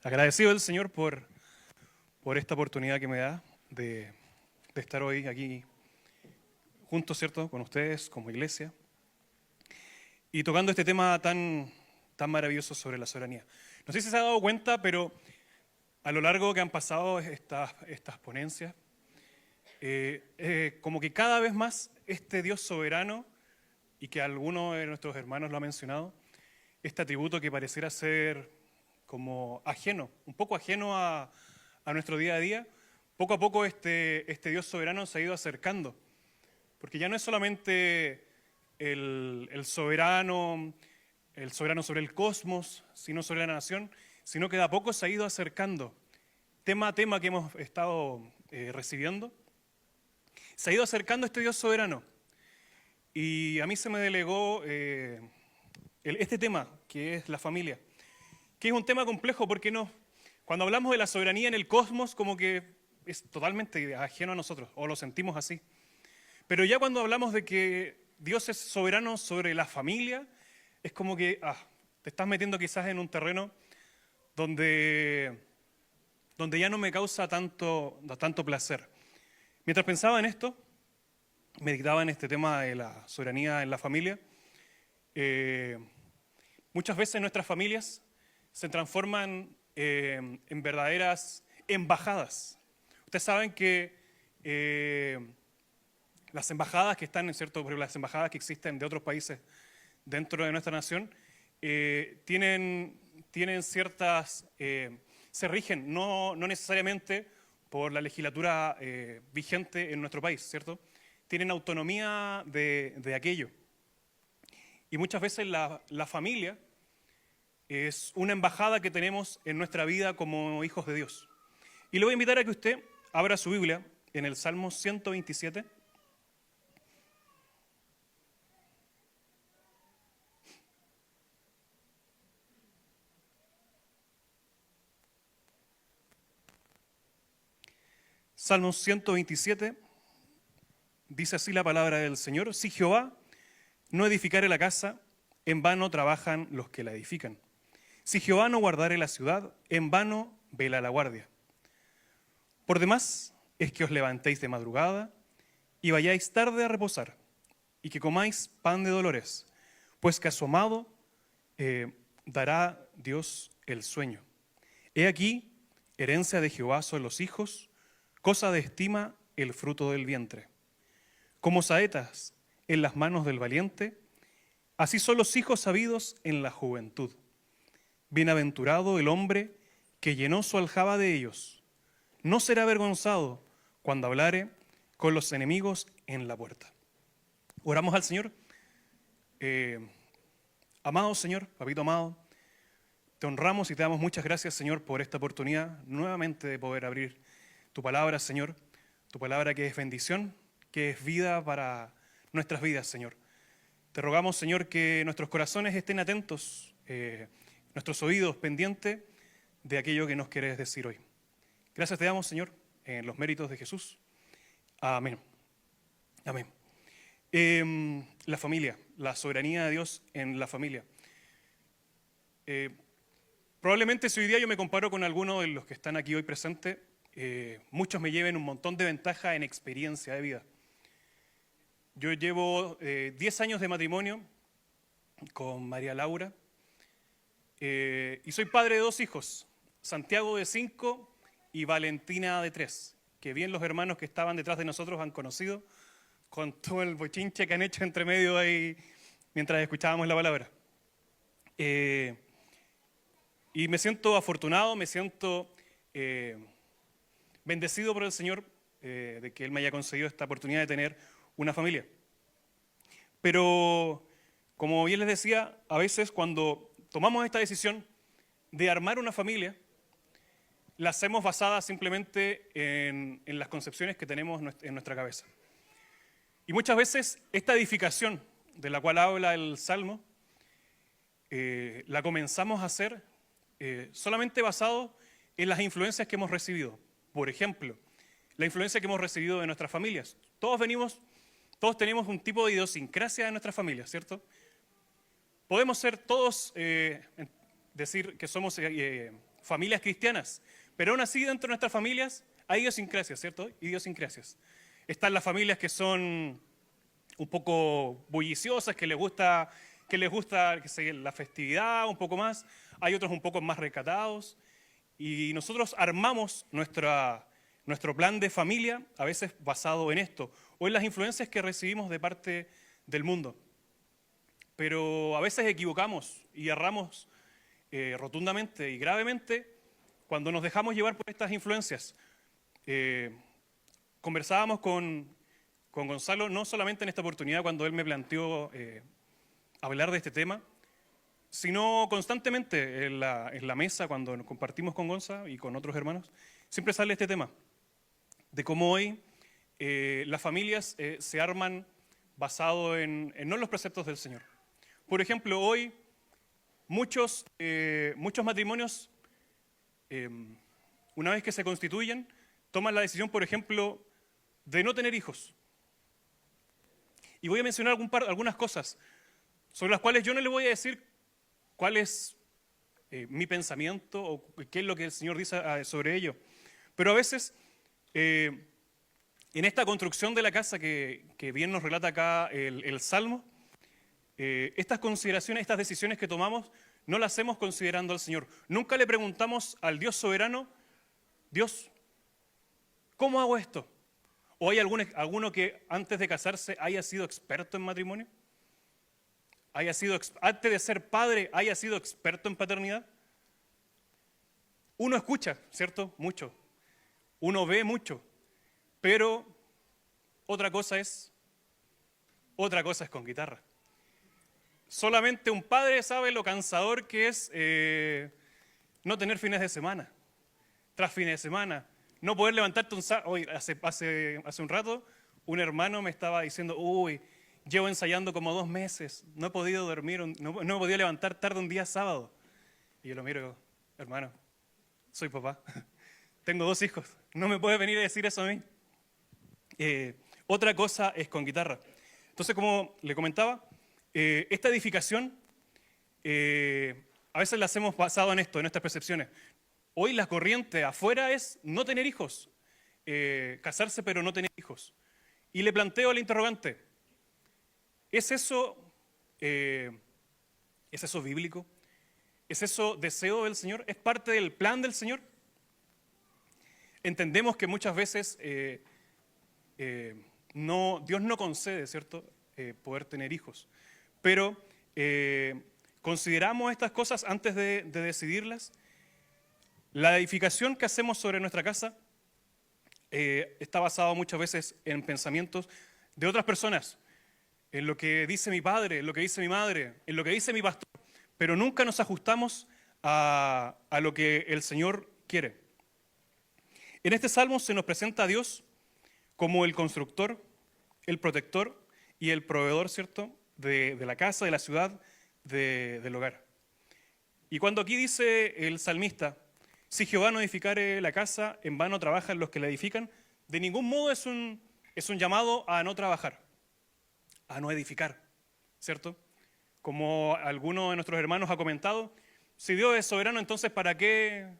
Agradecido al Señor por esta oportunidad que me da de estar hoy aquí juntos, ¿cierto?, con ustedes como iglesia y tocando este tema tan maravilloso sobre la soberanía. No sé si se ha dado cuenta, pero a lo largo que han pasado estas ponencias, como que cada vez más este Dios soberano, y que alguno de nuestros hermanos lo ha mencionado, este atributo que pareciera ser como ajeno, un poco ajeno a nuestro día a día, poco a poco este Dios soberano se ha ido acercando. Porque ya no es solamente el soberano sobre el cosmos, sino sobre la nación, sino que de a poco se ha ido acercando, tema a tema que hemos estado recibiendo, se ha ido acercando este Dios soberano. Y a mí se me delegó este tema, que es la familia, que es un tema complejo porque no, cuando hablamos de la soberanía en el cosmos, como que es totalmente ajeno a nosotros, o lo sentimos así. Pero ya cuando hablamos de que Dios es soberano sobre la familia, es como que te estás metiendo quizás en un terreno donde ya no me causa tanto placer. Mientras pensaba en esto, meditaba en este tema de la soberanía en la familia, muchas veces nuestras familias se transforman en verdaderas embajadas. Ustedes saben que las embajadas que están, ¿cierto?, por ejemplo, las embajadas que existen de otros países dentro de nuestra nación, tienen ciertas, se rigen no necesariamente por la legislatura vigente en nuestro país, ¿cierto? Tienen autonomía de aquello. Y muchas veces la familia es una embajada que tenemos en nuestra vida como hijos de Dios. Y le voy a invitar a que usted abra su Biblia en el Salmo 127. Salmo 127, dice así la palabra del Señor: si Jehová no edificare la casa, en vano trabajan los que la edifican. Si Jehová no guardare la ciudad, en vano vela la guardia. Por demás es que os levantéis de madrugada y vayáis tarde a reposar, y que comáis pan de dolores, pues que a su amado dará Dios el sueño. He aquí, herencia de Jehová son los hijos, cosa de estima el fruto del vientre. Como saetas en las manos del valiente, así son los hijos sabidos en la juventud. Bienaventurado el hombre que llenó su aljaba de ellos. No será avergonzado cuando hablare con los enemigos en la puerta. Oramos al Señor. Amado Señor, papito amado, te honramos y te damos muchas gracias, Señor, por esta oportunidad nuevamente de poder abrir tu palabra, Señor, tu palabra que es bendición, que es vida para nuestras vidas, Señor. Te rogamos, Señor, que nuestros corazones estén atentos, nuestros oídos pendientes de aquello que nos quieres decir hoy. Gracias te damos, Señor, en los méritos de Jesús. Amén. Amén. La familia, la soberanía de Dios en la familia. Probablemente si hoy día yo me comparo con alguno de los que están aquí hoy presentes, muchos me lleven un montón de ventaja en experiencia de vida. Yo llevo 10 años de matrimonio con María Laura y soy padre de 2 hijos, Santiago de 5 y Valentina de 3, que bien los hermanos que estaban detrás de nosotros han conocido con todo el bochinche que han hecho entre medio ahí mientras escuchábamos la palabra. Y me siento afortunado, me siento bendecido por el Señor de que Él me haya concedido esta oportunidad de tener una familia. Pero, como bien les decía, a veces cuando tomamos esta decisión de armar una familia, la hacemos basada simplemente en las concepciones que tenemos en nuestra cabeza. Y muchas veces esta edificación de la cual habla el Salmo, la comenzamos a hacer solamente basado en las influencias que hemos recibido. Por ejemplo, la influencia que hemos recibido de nuestras familias. Todos tenemos un tipo de idiosincrasia en nuestras familias, ¿cierto? Podemos ser todos, decir que somos familias cristianas. Pero aún así, dentro de nuestras familias hay idiosincrasias, ¿cierto? Idiosincrasias. Están las familias que son un poco bulliciosas, que la festividad un poco más. Hay otros un poco más recatados. Y nosotros armamos nuestro plan de familia, a veces basado en esto, o en las influencias que recibimos de parte del mundo. Pero a veces equivocamos y erramos rotundamente y gravemente cuando nos dejamos llevar por estas influencias. Conversábamos con Gonzalo, no solamente en esta oportunidad cuando él me planteó hablar de este tema, sino constantemente en la mesa cuando nos compartimos con Gonza y con otros hermanos, siempre sale este tema de cómo hoy las familias se arman basado en no en los preceptos del Señor. Por ejemplo, hoy muchos matrimonios, una vez que se constituyen, toman la decisión, por ejemplo, de no tener hijos. Y voy a mencionar algunas cosas sobre las cuales yo no le voy a decir cuál es mi pensamiento o qué es lo que el Señor dice sobre ello. Pero a veces, en esta construcción de la casa que bien nos relata acá el Salmo, estas consideraciones, estas decisiones que tomamos, no las hacemos considerando al Señor. Nunca le preguntamos al Dios soberano, Dios, ¿cómo hago esto? ¿O hay alguno que antes de casarse haya sido experto en matrimonio? Antes de ser padre, haya sido experto en paternidad. Uno escucha, ¿cierto? Mucho. Uno ve mucho. Pero otra cosa es con guitarra. Solamente un padre sabe lo cansador que es no tener fines de semana, tras fines de semana. No poder levantarte un sábado. Hoy, hace un rato, un hermano me estaba diciendo, llevo ensayando como 2 meses, no he podido dormir, no he podido levantar tarde un día sábado. Y yo lo miro, hermano, soy papá, tengo 2 hijos, no me puedes venir a decir eso a mí. Otra cosa es con guitarra. Entonces, como le comentaba, esta edificación, a veces la hacemos basado en esto, en estas percepciones. Hoy la corriente afuera es no tener hijos, casarse pero no tener hijos. Y le planteo el interrogante, ¿es eso bíblico? ¿Es eso deseo del Señor? ¿Es parte del plan del Señor? Entendemos que muchas veces Dios no concede, ¿cierto?, poder tener hijos. Pero consideramos estas cosas antes de decidirlas. La edificación que hacemos sobre nuestra casa está basada muchas veces en pensamientos de otras personas, en lo que dice mi padre, en lo que dice mi madre, en lo que dice mi pastor, pero nunca nos ajustamos a lo que el Señor quiere. En este salmo se nos presenta a Dios como el constructor, el protector y el proveedor, ¿cierto?, de la casa, de la ciudad, del hogar. Y cuando aquí dice el salmista, si Jehová no edificare la casa, en vano trabajan los que la edifican, de ningún modo es un llamado a no trabajar, a no edificar, ¿cierto? Como alguno de nuestros hermanos ha comentado, si Dios es soberano, entonces ¿para qué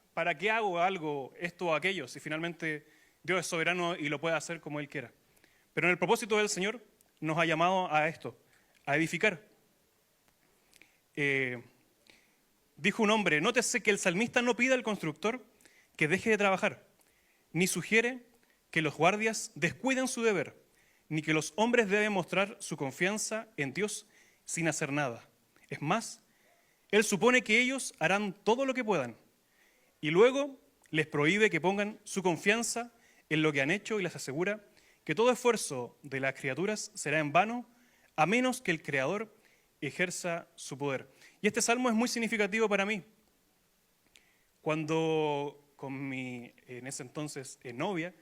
hago algo, esto o aquello? Si finalmente Dios es soberano y lo puede hacer como Él quiera. Pero en el propósito del Señor nos ha llamado a esto, a edificar. Dijo un hombre, nótese que el salmista no pide al constructor que deje de trabajar, ni sugiere que los guardias descuiden su deber, ni que los hombres deben mostrar su confianza en Dios sin hacer nada. Es más, él supone que ellos harán todo lo que puedan y luego les prohíbe que pongan su confianza en lo que han hecho y les asegura que todo esfuerzo de las criaturas será en vano a menos que el Creador ejerza su poder. Y este salmo es muy significativo para mí. Cuando con mi, en ese entonces, novia,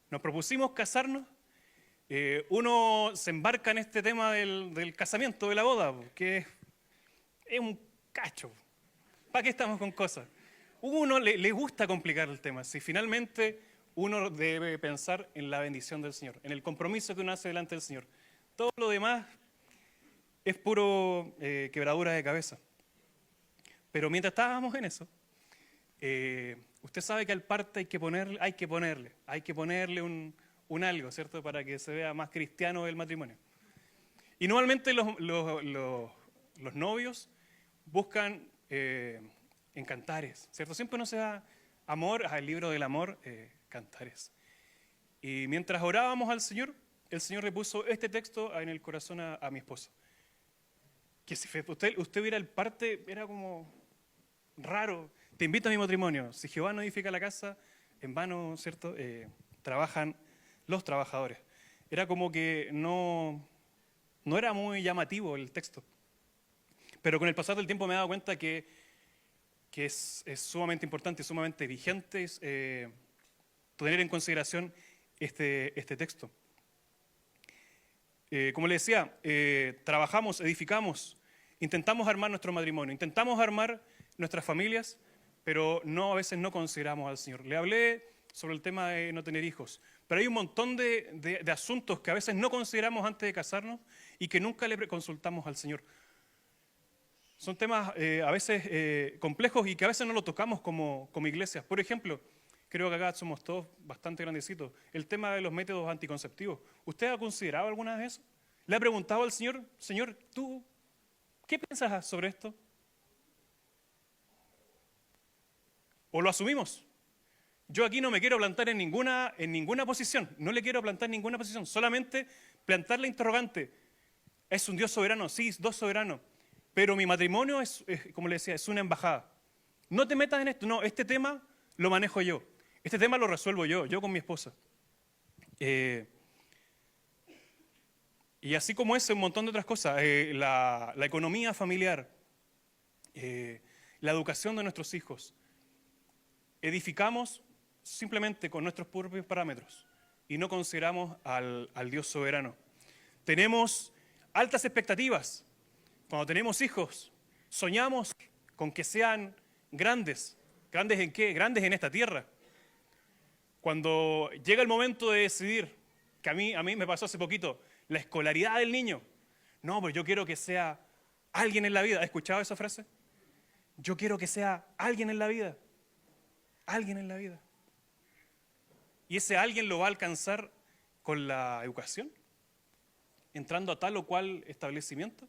nos propusimos casarnos, uno se embarca en este tema del casamiento, de la boda, que es un cacho. ¿Para qué estamos con cosas? Uno le gusta complicar el tema. Si finalmente uno debe pensar en la bendición del Señor, en el compromiso que uno hace delante del Señor. Todo lo demás es puro quebradura de cabeza. Pero mientras estábamos en eso, usted sabe que al parte hay que ponerle un algo, ¿cierto? Para que se vea más cristiano el matrimonio. Y normalmente los novios buscan en cantares, ¿cierto? Siempre no se da amor, el libro del amor, cantares. Y mientras orábamos al Señor, el Señor le puso este texto en el corazón a mi esposa. Que si usted viera el parte, era como raro. Te invito a mi matrimonio. Si Jehová no edifica la casa, en vano, ¿cierto? Trabajan los trabajadores. Era como que no era muy llamativo el texto. Pero con el pasar del tiempo me he dado cuenta que es sumamente importante, sumamente vigente tener en consideración este texto. Como le decía, trabajamos, edificamos, intentamos armar nuestro matrimonio, intentamos armar nuestras familias, pero a veces no consideramos al Señor. Le hablé sobre el tema de no tener hijos, pero hay un montón de asuntos que a veces no consideramos antes de casarnos y que nunca le consultamos al Señor. Son temas a veces complejos y que a veces no lo tocamos como iglesia. Por ejemplo, creo que acá somos todos bastante grandecitos. El tema de los métodos anticonceptivos. ¿Usted ha considerado alguna vez eso? ¿Le ha preguntado al Señor, Señor, tú, qué piensas sobre esto? ¿O lo asumimos? Yo aquí no me quiero plantar en ninguna posición. No le quiero plantar en ninguna posición. Solamente plantar la interrogante. ¿Es un Dios soberano? Sí, Dios soberano. Pero mi matrimonio es, como le decía, es una embajada. No te metas en esto. No, este tema lo manejo yo. Este tema lo resuelvo yo con mi esposa. Y así como ese, un montón de otras cosas. La economía familiar, la educación de nuestros hijos. Edificamos simplemente con nuestros propios parámetros y no consideramos al Dios soberano. Tenemos altas expectativas. Cuando tenemos hijos, soñamos con que sean grandes. ¿Grandes en qué? Grandes en esta tierra. Cuando llega el momento de decidir, que a mí me pasó hace poquito, la escolaridad del niño. No, pues yo quiero que sea alguien en la vida. ¿Has escuchado esa frase? Yo quiero que sea alguien en la vida. Alguien en la vida. ¿Y ese alguien lo va a alcanzar con la educación? ¿Entrando a tal o cual establecimiento?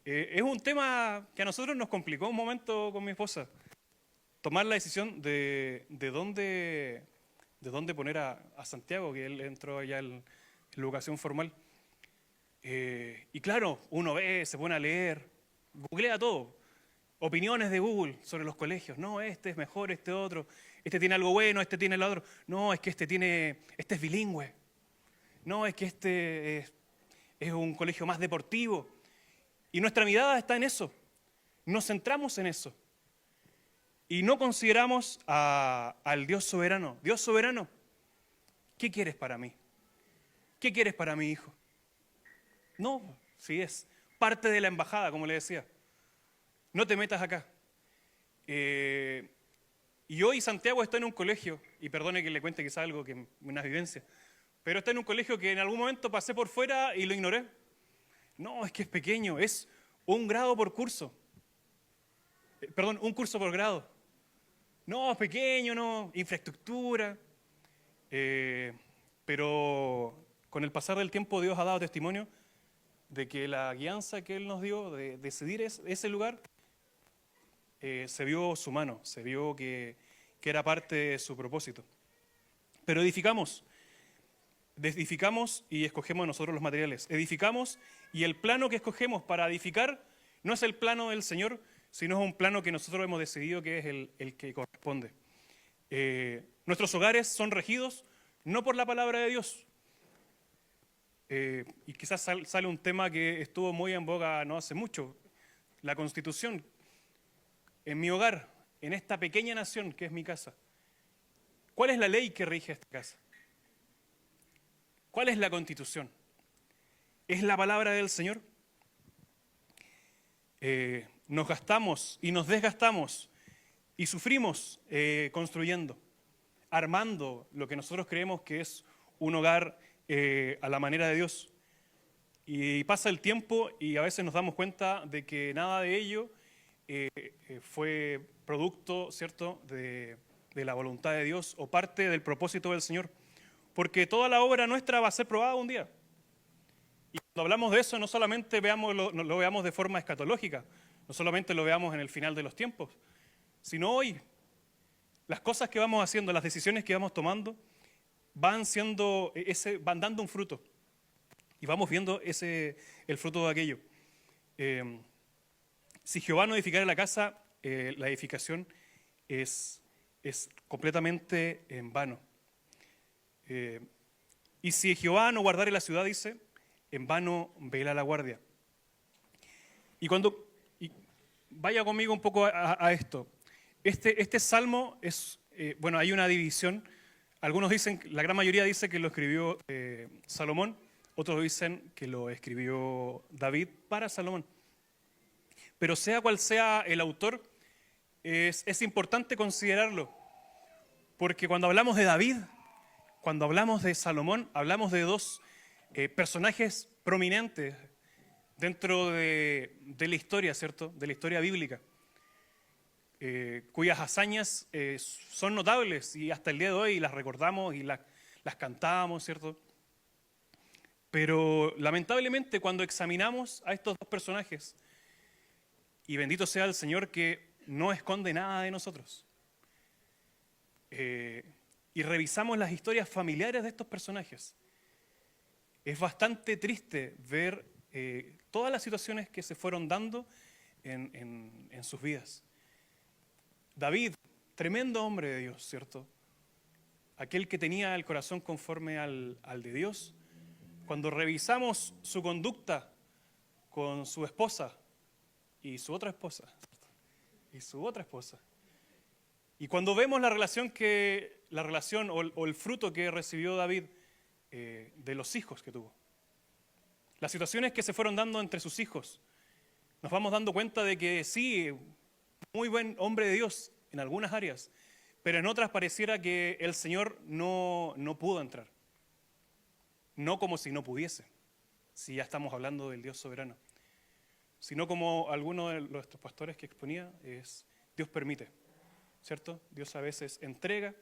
Es un tema que a nosotros nos complicó un momento con mi esposa. Tomar la decisión de dónde poner a Santiago, que él entró allá en la educación formal. Y claro, uno ve, se pone a leer, googlea todo. Opiniones de Google sobre los colegios. No, este es mejor, este otro. Este tiene algo bueno, este tiene el otro. No, es que este es bilingüe. No, es que este es un colegio más deportivo. Y nuestra mirada está en eso. Nos centramos en eso. Y no consideramos al Dios soberano. Dios soberano, ¿qué quieres para mí? ¿Qué quieres para mi hijo? No, sí es parte de la embajada, como le decía. No te metas acá. Y hoy Santiago está en un colegio, y perdone que le cuente quizá algo, que una vivencia, pero está en un colegio que en algún momento pasé por fuera y lo ignoré. No, es que es pequeño, es un grado por curso. Perdón, un curso por grado. No, es pequeño, no, infraestructura. Pero con el pasar del tiempo Dios ha dado testimonio de que la guianza que Él nos dio de decidir ese lugar, se vio su mano, se vio que era parte de su propósito. Pero edificamos y escogemos nosotros los materiales. Edificamos y el plano que escogemos para edificar no es el plano del Señor, sino es un plano que nosotros hemos decidido que es el que corresponde. Nuestros hogares son regidos no por la palabra de Dios. Y quizás sale un tema que estuvo muy en boga no hace mucho, la Constitución. En mi hogar, en esta pequeña nación que es mi casa, ¿cuál es la ley que rige esta casa? ¿Cuál es la Constitución? ¿Es la palabra del Señor? Nos gastamos y nos desgastamos y sufrimos construyendo, armando lo que nosotros creemos que es un hogar a la manera de Dios. Y pasa el tiempo y a veces nos damos cuenta de que nada de ello fue producto, ¿cierto?, de la voluntad de Dios o parte del propósito del Señor. Porque toda la obra nuestra va a ser probada un día. Y cuando hablamos de eso, no solamente no lo veamos de forma escatológica, no solamente lo veamos en el final de los tiempos, sino hoy. Las cosas que vamos haciendo, las decisiones que vamos tomando, van dando un fruto. Y vamos viendo el fruto de aquello. Si Jehová no edificara la casa, la edificación es completamente en vano. Y si Jehová no guardare la ciudad, dice, en vano vela la guardia. Y vaya conmigo un poco a esto. Este salmo hay una división. Algunos dicen, la gran mayoría dice que lo escribió Salomón, otros dicen que lo escribió David para Salomón. Pero sea cual sea el autor, es importante considerarlo, porque cuando hablamos de David, cuando hablamos de Salomón, hablamos de dos personajes prominentes dentro de la historia, ¿cierto? De la historia bíblica. Cuyas hazañas son notables y hasta el día de hoy las recordamos y las cantamos, ¿cierto? Pero lamentablemente cuando examinamos a estos dos personajes, y bendito sea el Señor que no esconde nada de nosotros, y revisamos las historias familiares de estos personajes, es bastante triste ver todas las situaciones que se fueron dando en sus vidas. David, tremendo hombre de Dios, ¿cierto? Aquel que tenía el corazón conforme al de Dios. Cuando revisamos su conducta con su esposa y su otra esposa, ¿cierto? Y su otra esposa. Y cuando vemos la relación o el fruto que recibió David de los hijos que tuvo, las situaciones que se fueron dando entre sus hijos, nos vamos dando cuenta de que sí, muy buen hombre de Dios en algunas áreas, pero en otras pareciera que el Señor no pudo entrar. No como si no pudiese, si ya estamos hablando del Dios soberano, sino como alguno de nuestros pastores que exponía, Dios permite, ¿cierto? Dios a veces entrega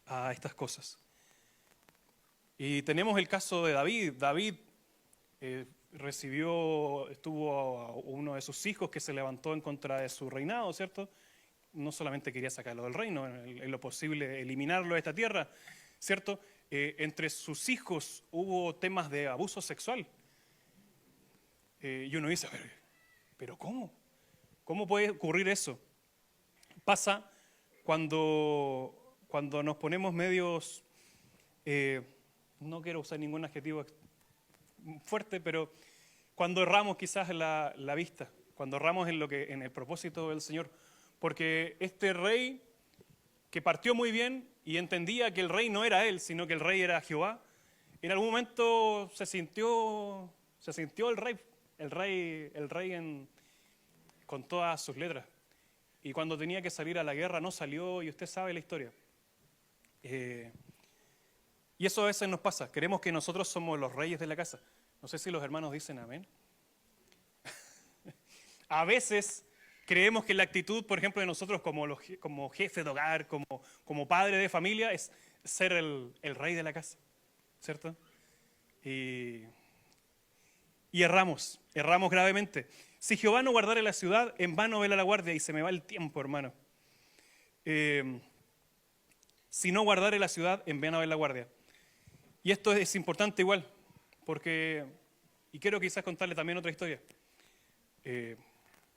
a estas cosas. Y tenemos el caso de David. David tuvo a uno de sus hijos que se levantó en contra de su reinado, ¿cierto? No solamente quería sacarlo del reino, en lo posible eliminarlo de esta tierra, ¿cierto? Entre sus hijos hubo temas de abuso sexual. Y uno dice, ¿pero cómo? ¿Cómo puede ocurrir eso? Pasa cuando nos ponemos medios, no quiero usar ningún adjetivo fuerte, pero cuando erramos quizás la vista, cuando erramos en el propósito del Señor, porque este rey que partió muy bien y entendía que el rey no era él, sino que el rey era Jehová, en algún momento se sintió el rey con todas sus letras. Y cuando tenía que salir a la guerra no salió, y usted sabe la historia. Y eso a veces nos pasa, creemos que nosotros somos los reyes de la casa. No sé si los hermanos dicen amén. A veces creemos que la actitud, por ejemplo, de nosotros como jefe de hogar, como padre de familia, es ser el rey de la casa, ¿cierto? Y erramos gravemente. Si Jehová no guardare la ciudad, en vano vela la guardia, y se me va el tiempo, hermano. Si no guardare la ciudad, en vano vela la guardia. Y esto es importante igual, y quiero quizás contarle también otra historia.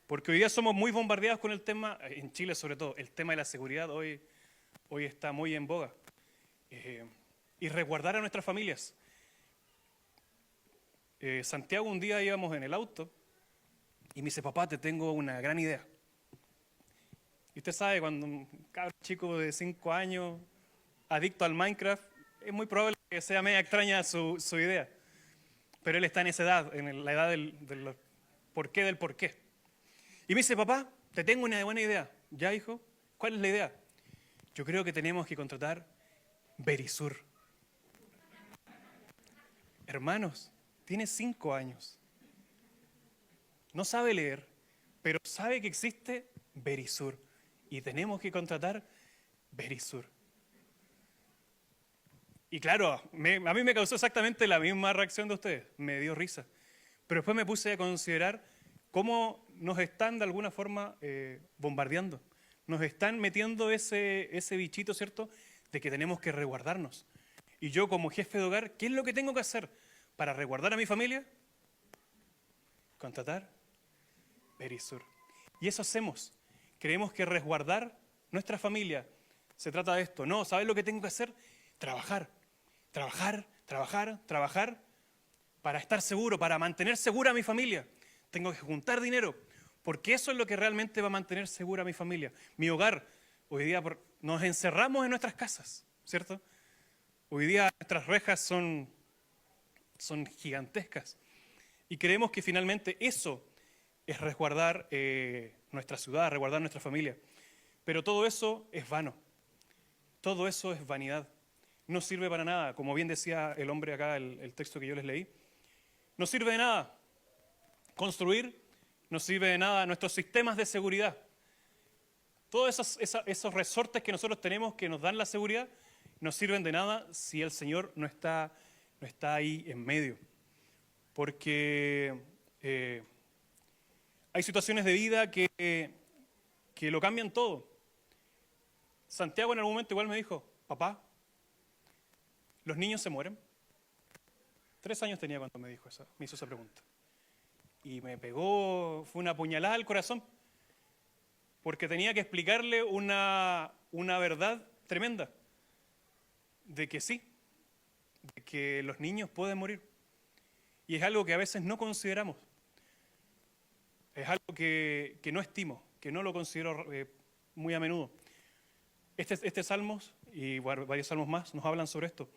Porque hoy día somos muy bombardeados con el tema, en Chile sobre todo, el tema de la seguridad hoy está muy en boga. Y resguardar a nuestras familias. Santiago, un día íbamos en el auto y me dice, papá, te tengo una gran idea. Y usted sabe, cuando un cabrón chico de 5 años, adicto al Minecraft, es muy probable que sea media extraña su idea. Pero él está en esa edad, en la edad del porqué del porqué. Y me dice, papá, te tengo una buena idea. ¿Ya, hijo? ¿Cuál es la idea? Yo creo que tenemos que contratar Verisur. Hermanos, tiene 5 años. No sabe leer, pero sabe que existe Verisur. y tenemos que contratar Verisur. Y claro, a mí me causó exactamente la misma reacción de ustedes, me dio risa. Pero después me puse a considerar cómo nos están de alguna forma bombardeando. Nos están metiendo ese bichito, ¿cierto?, de que tenemos que resguardarnos. Y yo como jefe de hogar, ¿qué es lo que tengo que hacer para resguardar a mi familia? Contratar Verisur. Y eso hacemos. Creemos que resguardar nuestra familia se trata de esto. No, ¿sabes lo que tengo que hacer? Trabajar, trabajar, trabajar, trabajar para estar seguro, para mantener segura a mi familia. Tengo que juntar dinero, porque eso es lo que realmente va a mantener segura a mi familia. Mi hogar, hoy día nos encerramos en nuestras casas, ¿cierto? Hoy día nuestras rejas son gigantescas. Y creemos que finalmente eso es resguardar nuestra ciudad, resguardar nuestra familia. Pero todo eso es vano. Todo eso es vanidad. No sirve para nada. Como bien decía el hombre acá, el texto que yo les leí. No sirve de nada construir, no sirve de nada nuestros sistemas de seguridad. Todos esos resortes que nosotros tenemos que nos dan la seguridad no sirven de nada si el Señor no está ahí en medio. Porque hay situaciones de vida que lo cambian todo. Santiago en algún momento igual me dijo, papá, ¿los niños se mueren? 3 años tenía cuando me hizo esa pregunta. Y me pegó, fue una puñalada al corazón, porque tenía que explicarle una verdad tremenda, de que sí, de que los niños pueden morir. Y es algo que a veces no consideramos. Es algo que no estimo, que no lo considero muy a menudo. Este Salmos y varios salmos más nos hablan sobre esto,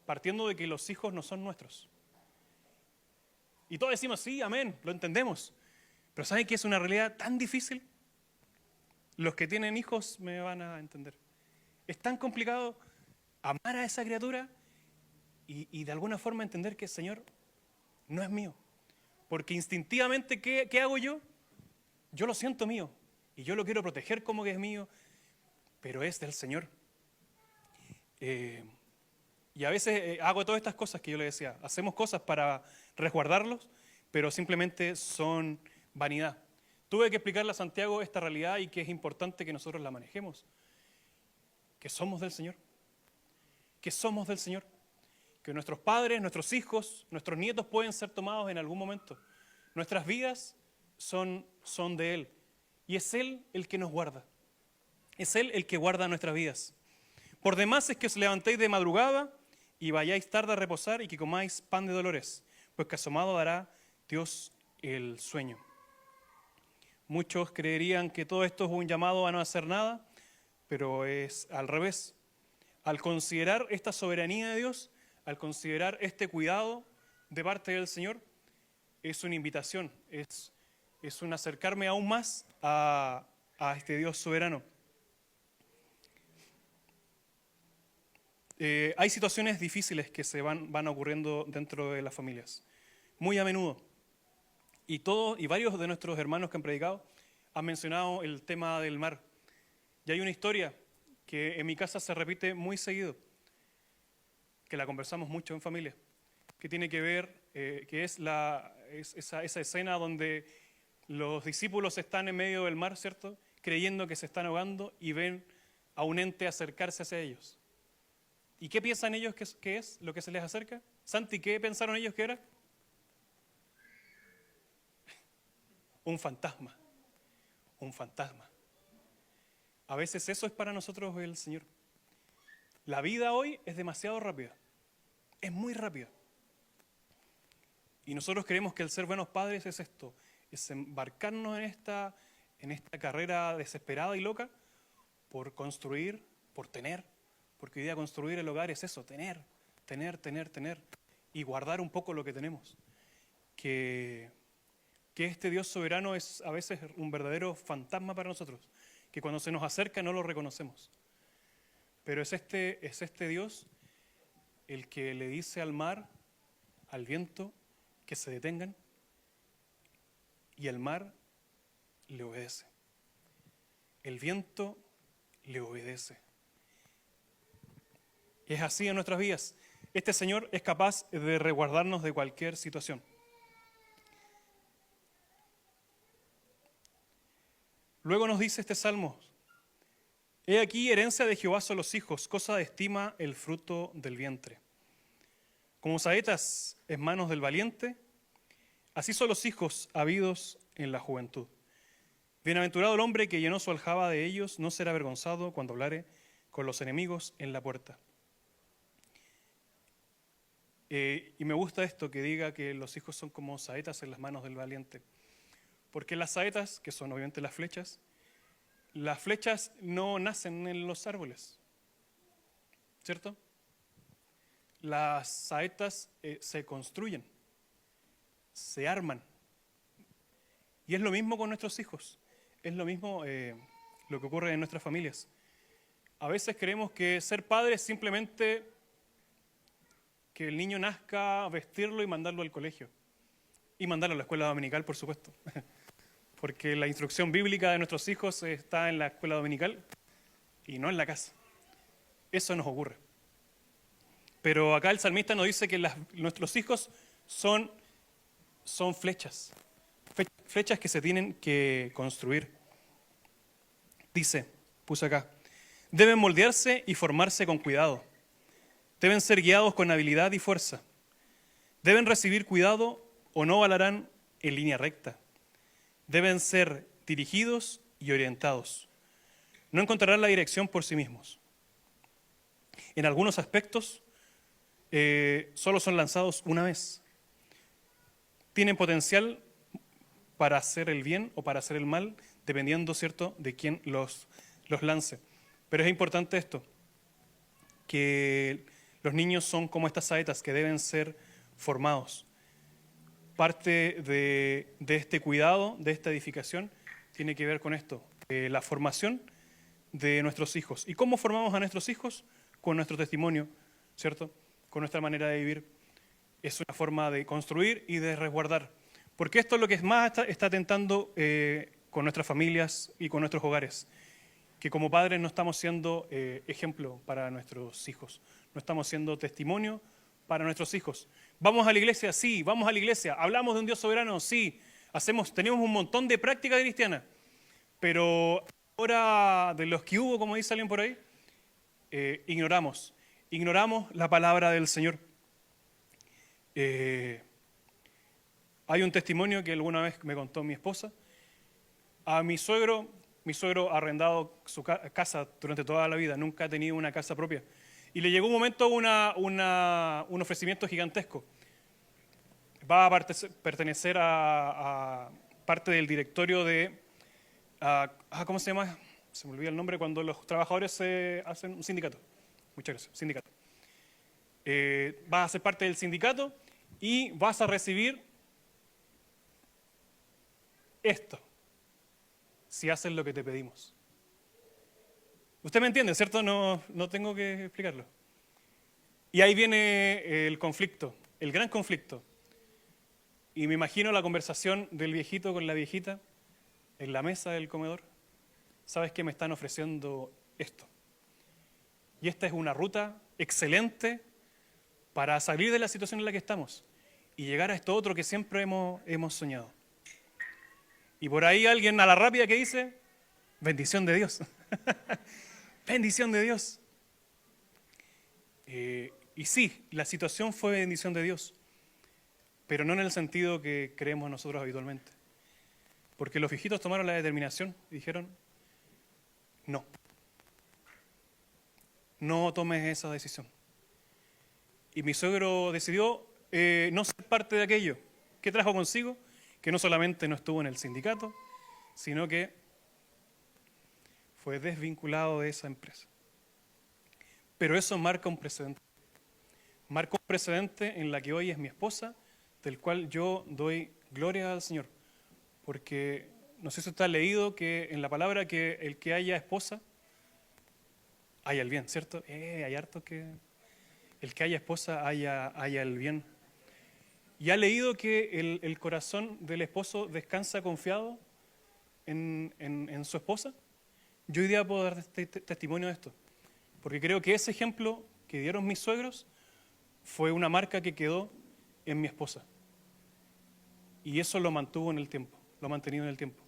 partiendo de que los hijos no son nuestros. Y todos decimos, sí, amén, lo entendemos. Pero ¿saben que es una realidad tan difícil? Los que tienen hijos me van a entender. Es tan complicado amar a esa criatura y de alguna forma entender que el Señor no es mío. Porque instintivamente, ¿qué hago yo? Yo lo siento mío y yo lo quiero proteger como que es mío, pero es del Señor. Y a veces hago todas estas cosas que yo le decía. Hacemos cosas para resguardarlos, pero simplemente son vanidad. Tuve que explicarle a Santiago esta realidad y que es importante que nosotros la manejemos. Que somos del Señor. Que somos del Señor. Que nuestros padres, nuestros hijos, nuestros nietos pueden ser tomados en algún momento. Nuestras vidas son de Él. Y es Él el que nos guarda. Es Él el que guarda nuestras vidas. Por demás es que os levantéis de madrugada y vayáis tarde a reposar y que comáis pan de dolores, pues que asomado dará Dios el sueño. Muchos creerían que todo esto es un llamado a no hacer nada, pero es al revés. Al considerar esta soberanía de Dios, al considerar este cuidado de parte del Señor, es una invitación, es un acercarme aún más a este Dios soberano. Hay situaciones difíciles que se van ocurriendo dentro de las familias, muy a menudo. Y varios de nuestros hermanos que han predicado han mencionado el tema del mar. Y hay una historia que en mi casa se repite muy seguido, que la conversamos mucho en familia, que tiene que ver, que es esa escena donde los discípulos están en medio del mar, ¿cierto?, creyendo que se están ahogando y ven a un ente acercarse hacia ellos. ¿Y qué piensan ellos que es lo que se les acerca? Santi, ¿qué pensaron ellos que era? Un fantasma. Un fantasma. A veces eso es para nosotros el Señor. La vida hoy es demasiado rápida. Es muy rápida. Y nosotros creemos que el ser buenos padres es esto, es embarcarnos en esta carrera desesperada y loca por construir, por tener. Porque hoy día construir el hogar es eso, tener, y guardar un poco lo que tenemos. Que este Dios soberano es a veces un verdadero fantasma para nosotros, que cuando se nos acerca no lo reconocemos. Pero es este Dios el que le dice al mar, al viento, que se detengan, y el mar le obedece. el viento le obedece. Es así en nuestras vidas. Este Señor es capaz de resguardarnos de cualquier situación. Luego nos dice este salmo: he aquí, herencia de Jehová son los hijos, cosa de estima el fruto del vientre. Como saetas en manos del valiente, así son los hijos habidos en la juventud. Bienaventurado el hombre que llenó su aljaba de ellos, no será avergonzado cuando hablare con los enemigos en la puerta. Y me gusta esto, que diga que los hijos son como saetas en las manos del valiente. Porque las saetas, que son obviamente las flechas no nacen en los árboles, ¿cierto? Las saetas se construyen, se arman. Y es lo mismo con nuestros hijos, es lo mismo lo que ocurre en nuestras familias. A veces creemos que ser padre es simplemente que el niño nazca, vestirlo y mandarlo al colegio. Y mandarlo a la escuela dominical, por supuesto. Porque la instrucción bíblica de nuestros hijos está en la escuela dominical y no en la casa. Eso nos ocurre. Pero acá el salmista nos dice que nuestros hijos son flechas. Flechas que se tienen que construir. Dice, puse acá, deben moldearse y formarse con cuidado. Deben ser guiados con habilidad y fuerza. Deben recibir cuidado o no volarán en línea recta. Deben ser dirigidos y orientados. No encontrarán la dirección por sí mismos. En algunos aspectos, solo son lanzados una vez. Tienen potencial para hacer el bien o para hacer el mal, dependiendo, ¿cierto?, de quién los lance. Pero es importante esto, que los niños son como estas saetas que deben ser formados. Parte de este cuidado, de esta edificación, tiene que ver con esto, la formación de nuestros hijos. ¿Y cómo formamos a nuestros hijos? Con nuestro testimonio, ¿cierto? Con nuestra manera de vivir. Es una forma de construir y de resguardar. Porque esto es lo que más está atentando con nuestras familias y con nuestros hogares. Que como padres no estamos siendo ejemplo para nuestros hijos. No estamos siendo testimonio para nuestros hijos. ¿Vamos a la iglesia? Sí. ¿Vamos a la iglesia? ¿Hablamos de un Dios soberano? Sí. Tenemos un montón de prácticas cristianas. Pero ahora, de los que hubo, como dice alguien por ahí, ignoramos la palabra del Señor. Hay un testimonio que alguna vez me contó mi esposa. A mi suegro ha arrendado su casa durante toda la vida, nunca ha tenido una casa propia. Y le llegó un momento un ofrecimiento gigantesco. Va a pertenecer a parte del directorio de... ¿cómo se llama? Se me olvida el nombre cuando los trabajadores hacen un sindicato. Muchas gracias, sindicato. Vas a ser parte del sindicato y vas a recibir esto, si haces lo que te pedimos. Usted me entiende, ¿cierto? No tengo que explicarlo. Y ahí viene el conflicto, el gran conflicto. Y me imagino la conversación del viejito con la viejita en la mesa del comedor. ¿Sabes qué? Me están ofreciendo esto. Y esta es una ruta excelente para salir de la situación en la que estamos y llegar a esto otro que siempre hemos soñado. Y por ahí alguien a la rápida que dice, bendición de Dios. Bendición de Dios. Y sí, la situación fue bendición de Dios, pero no en el sentido que creemos nosotros habitualmente. Porque los viejitos tomaron la determinación y dijeron, no tomes esa decisión. Y mi suegro decidió no ser parte de aquello. ¿Qué trajo consigo? Que no solamente no estuvo en el sindicato, sino que fue desvinculado de esa empresa. Pero eso marca un precedente. Marca un precedente en la que hoy es mi esposa, del cual yo doy gloria al Señor. Porque no sé si usted ha leído que en la palabra que el que haya esposa, haya el bien, ¿cierto? Hay harto que el que haya esposa haya el bien. ¿Y ha leído que el corazón del esposo descansa confiado en su esposa? Yo hoy día puedo dar testimonio de esto, porque creo que ese ejemplo que dieron mis suegros fue una marca que quedó en mi esposa. Y eso lo mantuvo en el tiempo, lo ha mantenido en el tiempo.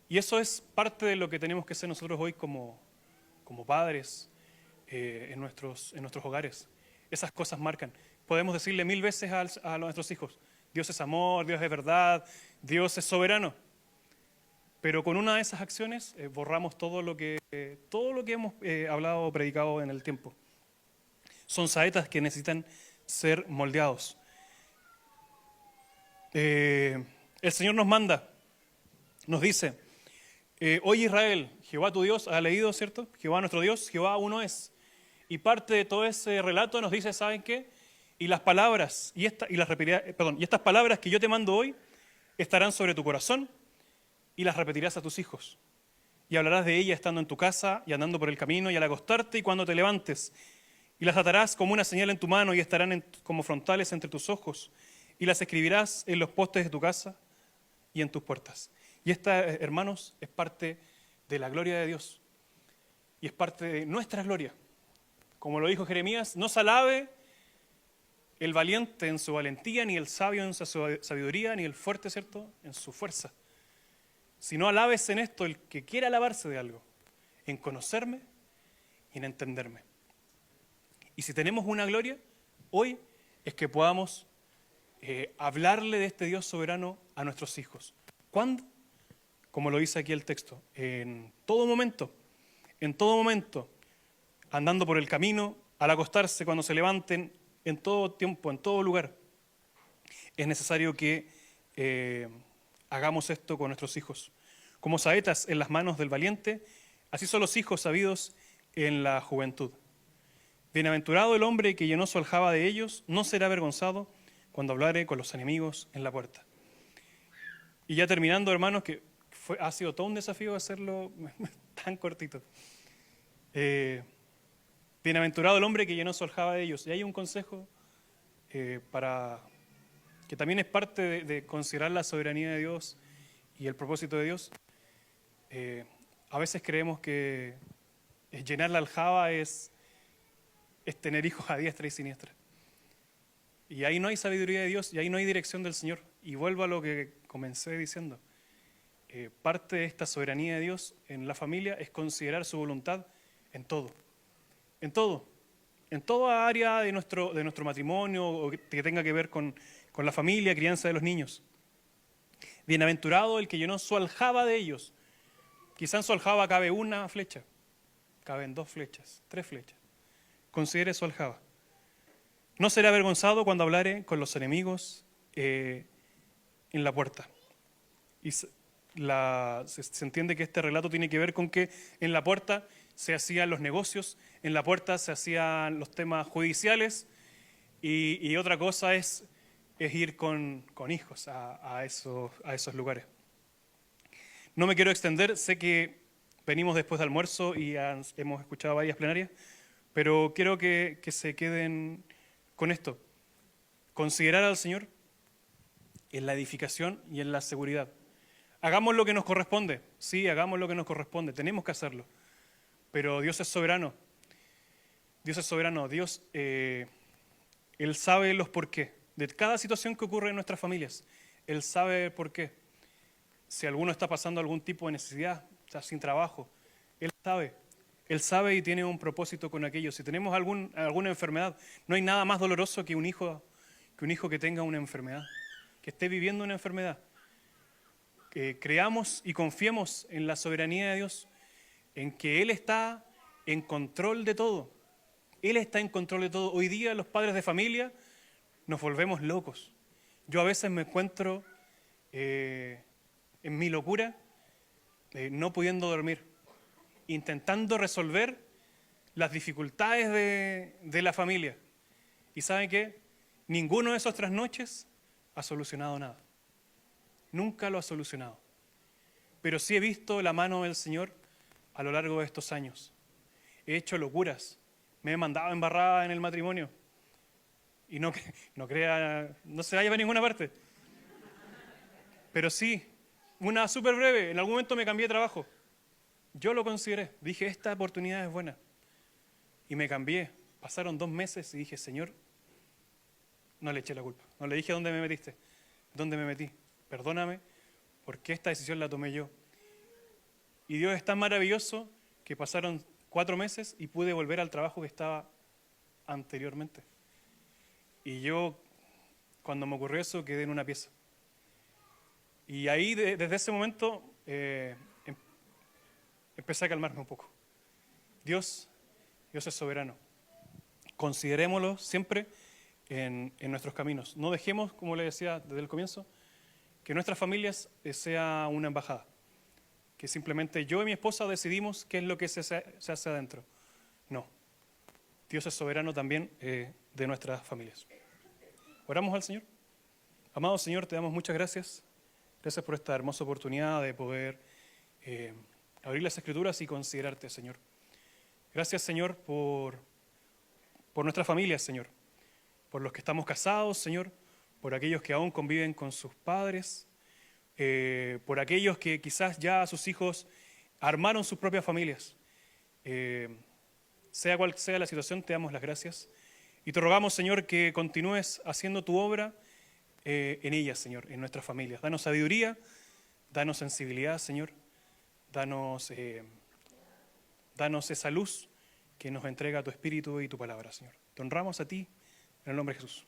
Y eso es parte de lo que tenemos que hacer nosotros hoy como padres en nuestros hogares. Esas cosas marcan. Podemos decirle 1000 veces a nuestros hijos, Dios es amor, Dios es verdad, Dios es soberano. Pero con una de esas acciones borramos todo lo que hemos hablado o predicado en el tiempo. Son saetas que necesitan ser moldeados. El Señor nos manda, nos dice, oye Israel, Jehová tu Dios, ha leído, ¿cierto? Jehová nuestro Dios, Jehová uno es. Y parte de todo ese relato nos dice, ¿saben qué? Y las palabras, estas palabras que yo te mando hoy estarán sobre tu corazón y las repetirás a tus hijos. Y hablarás de ellas estando en tu casa y andando por el camino y al acostarte y cuando te levantes. Y las atarás como una señal en tu mano y estarán como frontales entre tus ojos. Y las escribirás en los postes de tu casa y en tus puertas. Y esta, hermanos, es parte de la gloria de Dios. Y es parte de nuestra gloria. Como lo dijo Jeremías, no se alabe el valiente en su valentía, ni el sabio en su sabiduría, ni el fuerte, ¿cierto?, en su fuerza. Sino alabes en esto el que quiera alabarse de algo, en conocerme y en entenderme. Y si tenemos una gloria, hoy es que podamos hablarle de este Dios soberano a nuestros hijos. ¿Cuándo? Como lo dice aquí el texto, en todo momento, andando por el camino, al acostarse, cuando se levanten, en todo tiempo, en todo lugar. Es necesario que hagamos esto con nuestros hijos. Como saetas en las manos del valiente, así son los hijos sabidos en la juventud. Bienaventurado el hombre que llenó su aljaba de ellos, no será avergonzado cuando hablare con los enemigos en la puerta. Y ya terminando, hermanos, que ha sido todo un desafío hacerlo tan cortito. Bienaventurado el hombre que llenó su aljaba de ellos. Y hay un consejo para que también es parte de considerar la soberanía de Dios y el propósito de Dios. A veces creemos que llenar la aljaba es tener hijos a diestra y siniestra. Y ahí no hay sabiduría de Dios y ahí no hay dirección del Señor. Y vuelvo a lo que comencé diciendo. Parte de esta soberanía de Dios en la familia es considerar su voluntad en todo. En todo. En toda área de nuestro matrimonio o que tenga que ver con la familia, crianza de los niños. Bienaventurado el que llenó su aljaba de ellos. Quizá en su aljaba cabe una flecha, caben 2 flechas, 3 flechas. Considere su aljaba. No será avergonzado cuando hablare con los enemigos en la puerta. Y se entiende que este relato tiene que ver con que en la puerta se hacían los negocios, en la puerta se hacían los temas judiciales y otra cosa es ir con hijos a esos lugares. No me quiero extender, sé que venimos después de almuerzo y hemos escuchado varias plenarias, pero quiero que se queden con esto. Considerar al Señor en la edificación y en la seguridad. Hagamos lo que nos corresponde, sí, hagamos lo que nos corresponde, tenemos que hacerlo. Pero Dios es soberano. Dios es soberano. Dios, Él sabe los por qué. De cada situación que ocurre en nuestras familias, Él sabe por qué. Si alguno está pasando algún tipo de necesidad, está sin trabajo, Él sabe. Él sabe y tiene un propósito con aquello. Si tenemos alguna enfermedad, no hay nada más doloroso que un hijo que tenga una enfermedad, que esté viviendo una enfermedad. Que creamos y confiemos en la soberanía de Dios, en que Él está en control de todo. Él está en control de todo. Hoy día los padres de familia nos volvemos locos. Yo a veces me encuentro en mi locura, no pudiendo dormir, intentando resolver las dificultades de la familia. ¿Y saben qué? Ninguno de esos trasnoches ha solucionado nada. Nunca lo ha solucionado. Pero sí he visto la mano del Señor a lo largo de estos años. He hecho locuras. Me he mandado embarrada en el matrimonio. Y no se vaya para ninguna parte. Pero sí, una súper breve. En algún momento me cambié de trabajo. yo lo consideré, dije, esta oportunidad es buena. Y me cambié. Pasaron 2 meses y dije, Señor, no le eché la culpa. No le dije dónde me metiste, dónde me metí. Perdóname, porque esta decisión la tomé yo. Y Dios es tan maravilloso que pasaron 4 meses y pude volver al trabajo que estaba anteriormente. Y yo, cuando me ocurrió eso, quedé en una pieza. Y ahí, desde ese momento, empecé a calmarme un poco. Dios es soberano. Considerémoslo siempre en nuestros caminos. No dejemos, como le decía desde el comienzo, que nuestras familias sea una embajada. Que simplemente yo y mi esposa decidimos qué es lo que se hace adentro. No. Dios es soberano también de nuestras familias. Oramos al Señor. Amado Señor, te damos muchas gracias. Gracias por esta hermosa oportunidad de poder abrir las Escrituras y considerarte, Señor. Gracias, Señor, por nuestras familias, Señor. Por los que estamos casados, Señor. Por aquellos que aún conviven con sus padres. Por aquellos que quizás ya sus hijos armaron sus propias familias. Sea cual sea la situación, te damos las gracias. Y te rogamos, Señor, que continúes haciendo tu obra en ellas, Señor, en nuestras familias. Danos sabiduría, danos sensibilidad, Señor. Danos esa luz que nos entrega tu Espíritu y tu palabra, Señor. Te honramos a ti, en el nombre de Jesús.